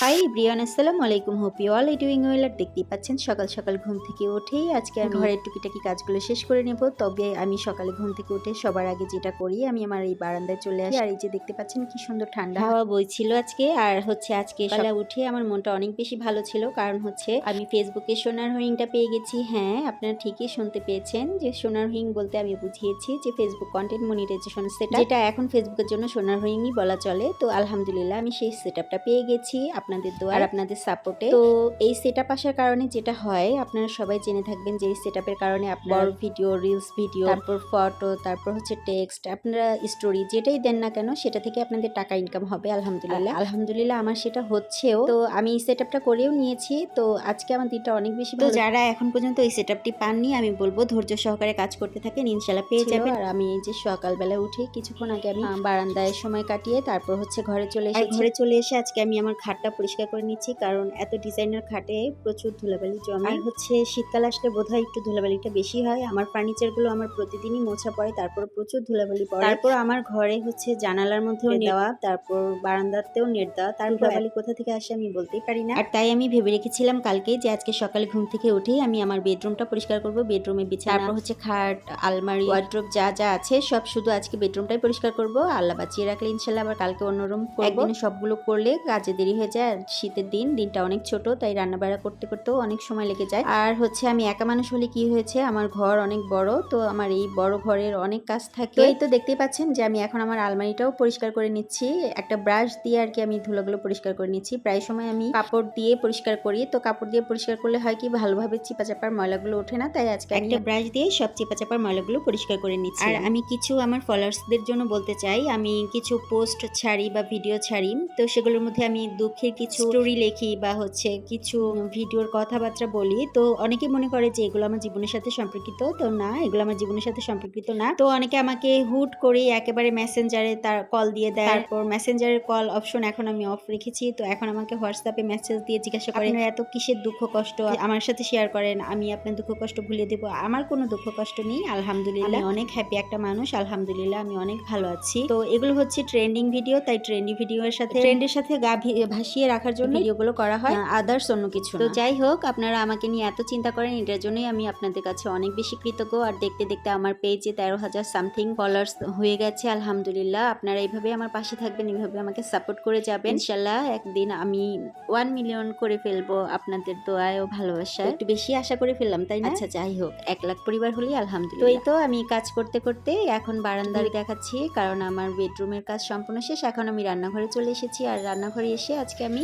High everyone, আসসালামু আলাইকুম। Hope you all doing well. আর দেখতেই পাচ্ছেন সকাল সকাল ঘুম থেকে উঠেই আজকে আমি ঘরের টুকিটাকি কাজগুলো শেষ করে নেব। তবে আমি সকালে ঘুম থেকে উঠে সবার আগে যেটা করি, আমি আমার এই বারান্দায় চলে আসি। আর এই যে দেখতে পাচ্ছেন কি সুন্দর ঠান্ডা হাওয়া বইছিল আজকে। আর আজকে সকালে উঠে আমার মনটা অনেক বেশি ভালো ছিল, কারণ আমি ফেসবুকে সোনার হরিংটা পেয়ে গেছি। হ্যাঁ, আপনারা ঠিকই শুনতে পেয়েছেন, যে সোনার হরিং বলতে আমি বুঝিয়েছি যে ফেসবুক কন্টেন্ট মনিটাইজেশন সেটআপ, যেটা এখন ফেসবুকের জন্য সোনার হরিংই বলা চলে। তো আলহামদুলিল্লাহ আমি সেই সেটআপটা পেয়ে গেছি আপনাদের দোয়া আর আপনাদের সাপোর্টে। তো এই সেটআপ আসার কারণে যেটা হয়, আপনারা সবাই জেনে থাকবেন যে এই সেটআপের কারণে আপনার ভিডিও, রিলস ভিডিও, তারপর ফটো, তারপর টেক্সট, আপনারা স্টোরি যেটাই দেন না কেন সেটা থেকে আপনাদের টাকা ইনকাম হবে। আলহামদুলিল্লাহ আমার সেটা হচ্ছেও। তো আমি এই সেটআপটা করেও নিয়েছি। তো আজকে আমার দিনটা অনেক বেশি ভালো। তো যারা এখন পর্যন্ত এই সেটআপটি পাননি, আমি বলবো ধৈর্য সহকারে কাজ করতে থাকেন, ইনশাআল্লাহ পেয়ে যাবেন। আর আমি এই যে সকালবেলা উঠে কিছুক্ষণ আগে আমি বারান্দায় সময় কাটিয়ে তারপর ঘরে চলে এসে আজকে আমি আমার খাটটা পরিষ্কার করে নিচ্ছি, কারণ এত ডিজাইনার খাটে প্রচুর ধুলাবালি জমে। আর শীতকাল আসলে বোধহয় একটু ধুলাবালিটা বেশি হয়। আমার ফার্নিচার গুলো আমার প্রতিদিনই মোছা পড়ে, তারপর প্রচুর ধুলাবালি পড়ে। তারপর আমার ঘরে জানালার মধ্যেও নেট দেওয়া, তারপর বারান্দাতেও নেট দেওয়া। তার ধুলাবালি কোথা থেকে আসে আমি বলতেই পারি না। আর তাই আমি ভেবে রেখেছিলাম কালকে যে আজকে সকালে ঘুম থেকে উঠেই আমি আমার বেডরুমটা পরিষ্কার করব। বেডরুমে বিছানা, তারপর খাট, আলমারি, ওয়ার্ড্রোব যা যা আছে সব শুধু আজকে বেডরুমটাই পরিষ্কার করব। আল্লাহ বাঁচিয়ে রাখলে ইনশাআল্লাহ আবার কালকে অন্য রুম করব। একদিনে সবগুলো করলে কাজে দেরি হয়ে যায়। আর শীতের দিনটা অনেক ছোট, তাই রান্না বাড়া করতে করতেও অনেক সময় লেগে যায়। আর আমি একা মানুষ হলে কি হয়েছে, আমার ঘর অনেক বড়, তো আমার এই বড় ঘরের অনেক কাজ থাকে। এই তো দেখতেই পাচ্ছেন যে আমি এখন আমার আলমারিটাও পরিষ্কার করে নিচ্ছি। একটা ব্রাশ দিয়ে আর কি আমি ধুলোগুলো পরিষ্কার করে নিচ্ছি। প্রায় সময় আমি কাপড় দিয়ে পরিষ্কার করি, তো কাপড় দিয়ে পরিষ্কার করলে হয় কি ভালোভাবে চিপা চাপার ময়লাগুলো ওঠে না, তাই আজকে একটা ব্রাশ দিয়ে সব চিপা চাপার ময়লাগুলো পরিষ্কার করে নিচ্ছি। আর আমি কিছু আমার ফলোয়ার্সদের জন্য বলতে চাই, আমি কিছু পোস্ট ছাড়ি বা ভিডিও ছাড়ি, তো সেগুলোর মধ্যে আমি দুঃখের কিছু স্টোরি লেখি বা কিছু ভিডিওর কথাবার্তা বলি। তো অনেকে মনে করে যে এগুলো আমার জীবনের সাথে সম্পর্কিত, তো না, এগুলো আমার জীবনের সাথে সম্পর্কিত না। তো অনেকে আমাকে হুট করে একেবারে মেসেঞ্জারে তার কল দিয়ে দেয়। তারপর মেসেঞ্জারের কল অপশন এখন আমি অফ রেখেছি। তো এখন আমাকে হোয়াটসঅ্যাপে মেসেজ দিয়ে জিজ্ঞাসা করেন এত কিসের দুঃখ কষ্ট আমার সাথে শেয়ার করেন, আমি আপনার দুঃখ কষ্ট ভুলিয়ে দেবো। আমার কোনো দুঃখ কষ্ট নেই, আলহামদুলিল্লাহ অনেক হ্যাপি একটা মানুষ, আলহামদুলিল্লাহ আমি অনেক ভালো আছি। তো এগুলো ট্রেন্ডিং ভিডিও, তাই ট্রেন্ডিং ভিডিওর সাথে ট্রেন্ডের সাথে গা ভাসিয়ে রাখার জন্য ভিডিওগুলো করা হয়, আদার্স অন্য কিছু। তো যাই হোক, আপনারা আমাকে নিয়ে এত চিন্তা করেন, এটার জন্যই আমি আপনাদের কাছে অনেক বেশি কৃতজ্ঞ। আর দেখতে দেখতে আমার পেজে 13,000 সামথিং ফলোয়ার্স হয়ে গেছে, আলহামদুলিল্লাহ। আপনারা এইভাবে আমার পাশে থাকবেন, এইভাবে আমাকে সাপোর্ট করে যাবেন। ইনশাল্লাহ একদিন আমি 1 মিলিয়ন করে ফেলবো আপনাদের দোয়ায় ও ভালোবাসায়। একটু বেশি আশা করে ফেললাম, তাই না? আচ্ছা যাই হোক, 1 লাখ পরিবার হলেই আলহামদুলিল্লাহ। তো এই তো আমি কাজ করতে করতে এখন বারান্দায় দেখাচ্ছি, কারণ আমার বেডরুমের কাজ সম্পূর্ণ শেষ। এখন আমি রান্নাঘরে চলে এসেছি। আর রান্নাঘরে এসে আজকে আমি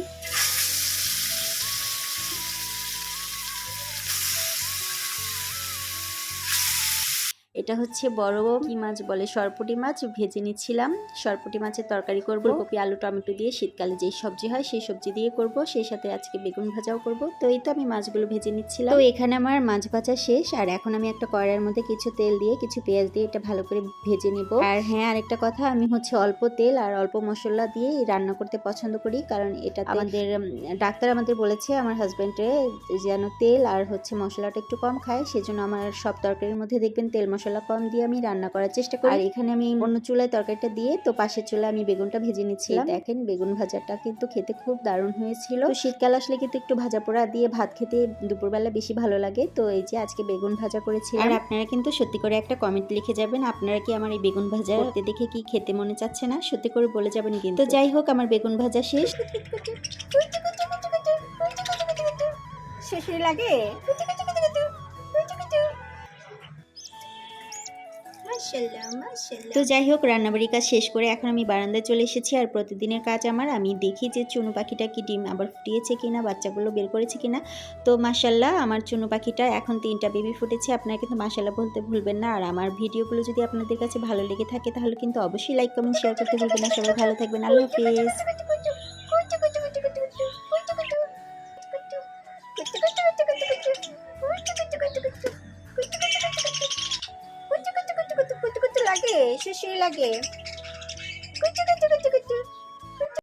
এটা বড় কি মাছ বলে, সরপুঁটি মাছ ভেজে নিচ্ছিলাম। সরপুঁটি মাছের তরকারি করব, কপি আলু টমেটো দিয়ে, শীতকালে যেই সবজি হয় সেই সবজি দিয়ে করব। সেই সাথে আজকে বেগুন ভাজাও করব। তো এই তো আমি মাছগুলো ভেজে নিচ্ছিলাম। তো এখানে আমার মাছ ভাজা শেষ। আর এখন আমি একটা কড়াইয়ের মধ্যে কিছু তেল দিয়ে, কিছু পেঁয়াজ দিয়ে এটা ভালো করে ভেজে নিব। আর হ্যাঁ, আরেকটা কথা, আমি অল্প তেল আর অল্প মশলা দিয়ে রান্না করতে পছন্দ করি, কারণ এটা আমাদের ডাক্তার আমাদের বলেছে, আমার হাজবেন্ডে, যেন তেল আর মশলাটা একটু কম খায়। সেজন্য আমার সব তরকারির মধ্যে দেখবেন তেল মশলা কম দিয়ে আমি রান্না করার চেষ্টা করি। আর এখানে আমি অন্য চুলায় তরকারিটা দিয়ে, তো পাশের চুলায় আমি বেগুনটা ভেজে নিচ্ছিলাম। দেখেন বেগুন ভাজাটা কিন্তু খেতে খুব দারুণ হয়েছিল। তো শীতকাল আসলে কিন্তু একটু ভাজা পোড়া দিয়ে ভাত খেতে দুপুরবেলা বেশি ভালো লাগে। তো এই যে আজকে বেগুন ভাজা করেছি। আর আপনারা কিন্তু সত্যি করে একটা কমেন্ট লিখে যাবেন, আপনারা কি আমার এই বেগুন ভাজা করতে দেখে কি খেতে মনে চাচ্ছে না, সত্যি করে বলে যাবেন কিন্তু। তো যাই হোক, আমার বেগুন ভাজা শেষ। শেষ লাগে। তো যাই হোক, রান্নাবাড়ির কাজ শেষ করে এখন আমি বারান্দায় চলে এসেছি। আর প্রতিদিনের কাজ আমি দেখি যে চুনু পাখিটা কি ডিম আবার ফুটিয়েছে কিনা, বাচ্চাগুলো বের করেছে কিনা। তো মাশাল্লাহ আমার চুনু পাখিটা এখন 3টা বেবি ফুটেছে। আপনারা কিন্তু মাশাল্লাহ বলতে ভুলবেন না। আর আমার ভিডিওগুলো যদি আপনাদের কাছে ভালো লেগে থাকে, তাহলে কিন্তু অবশ্যই লাইক কমেন্ট শেয়ার করতে ভুলবেন না। সবাই ভালো থাকবেন, আল্লাহ হাফেজ। লাগে, শেষই লাগে।